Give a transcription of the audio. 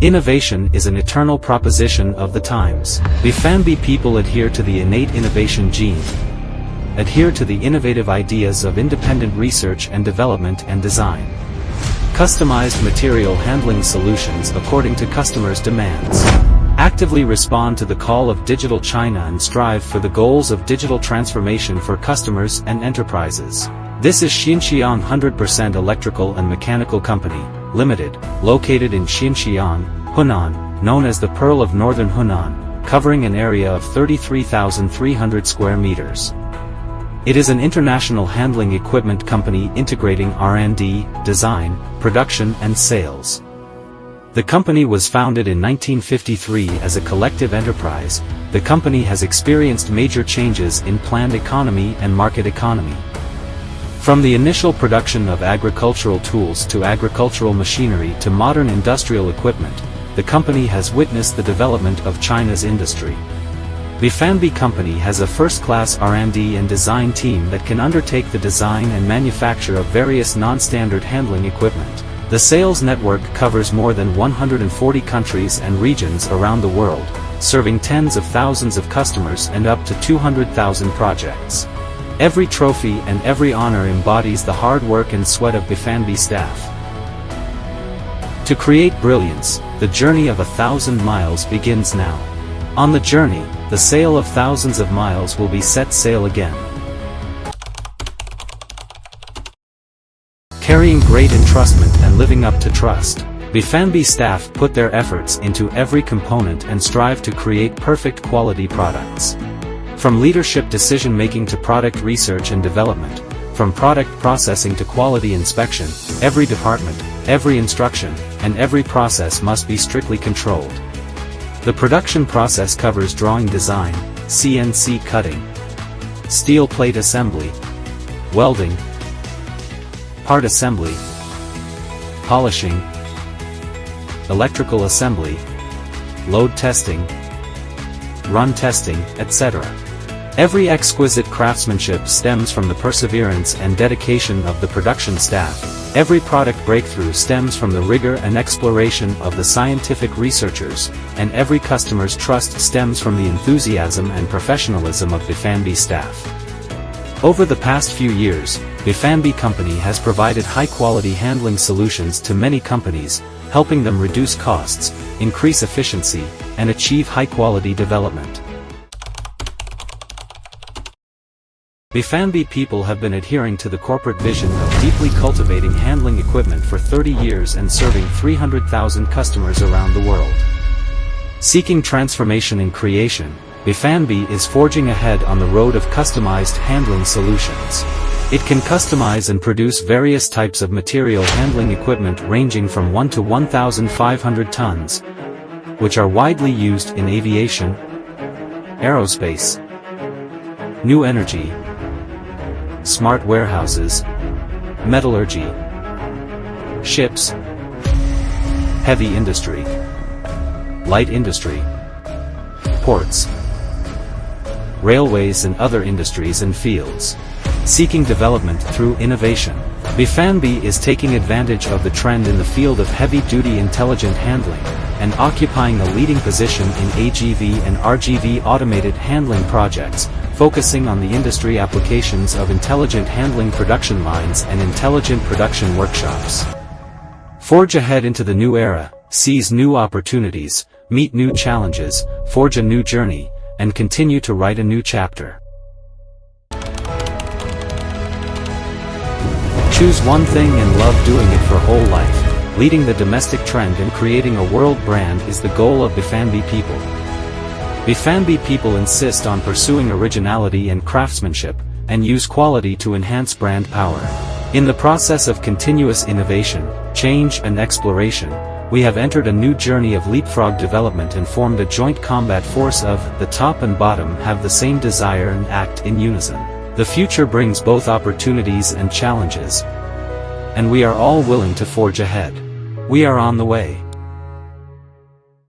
Innovation is an eternal proposition of the times. BEFANBY people adhere to the innate innovation gene. Adhere to the innovative ideas of independent research and development and design. Customized material handling solutions according to customers' demands. Actively respond to the call of Digital China and strive for the goals of digital transformation for customers and enterprises. This is Xinjiang 100% Electrical and Mechanical Company, Limited, located in Xinjiang, Hunan, known as the Pearl of Northern Hunan, covering an area of 33,300 square meters. It is an international handling equipment company integrating R&D, design, production and sales. The company was founded in 1953 as a collective enterprise. The company has experienced major changes in planned economy and market economy. From the initial production of agricultural tools to agricultural machinery to modern industrial equipment, the company has witnessed the development of China's industry. BEFANBY company has a first-class R&D and design team that can undertake the design and manufacture of various non-standard handling equipment. The sales network covers more than 140 countries and regions around the world, serving tens of thousands of customers and up to 200,000 projects. Every trophy and every honor embodies the hard work and sweat of BEFANBY staff. To create brilliance, the journey of 1,000 miles begins now. On the journey, the sail of thousands of miles will be set sail again. Carrying great entrustment and living up to trust, BEFANBY staff put their efforts into every component and strive to create perfect quality products. From leadership decision-making to product research and development, from product processing to quality inspection, every department, every instruction, and every process must be strictly controlled. The production process covers drawing design, CNC cutting, steel plate assembly, welding, part assembly, polishing, electrical assembly, load testing, run testing, etc. Every exquisite craftsmanship stems from the perseverance and dedication of the production staff. Every product breakthrough stems from the rigor and exploration of the scientific researchers, and every customer's trust stems from the enthusiasm and professionalism of BEFANBY staff. Over the past few years, BEFANBY company has provided high-quality handling solutions to many companies, helping them reduce costs, increase efficiency, and achieve high-quality development. BEFANBY people have been adhering to the corporate vision of deeply cultivating handling equipment for 30 years and serving 300,000 customers around the world. Seeking transformation in creation, BEFANBY is forging ahead on the road of customized handling solutions. It can customize and produce various types of material handling equipment ranging from 1 to 1,500 tons, which are widely used in aviation, aerospace, new energy, smart warehouses, metallurgy, ships, heavy industry, light industry, ports, railways and other industries and fields. Seeking development through innovation, BEFANBY is taking advantage of the trend in the field of heavy-duty intelligent handling, and occupying a leading position in AGV and RGV automated handling projects, focusing on the industry applications of intelligent handling production lines and intelligent production workshops. Forge ahead into the new era, seize new opportunities, meet new challenges, forge a new journey, and continue to write a new chapter. Choose one thing and love doing it for whole life. Leading the domestic trend and creating a world brand is the goal of BEFANBY people. BEFANBY people insist on pursuing originality and craftsmanship, and use quality to enhance brand power. In the process of continuous innovation, change and exploration, we have entered a new journey of leapfrog development and formed a joint combat force of the top and bottom have the same desire and act in unison. The future brings both opportunities and challenges, and we are all willing to forge ahead. We are on the way.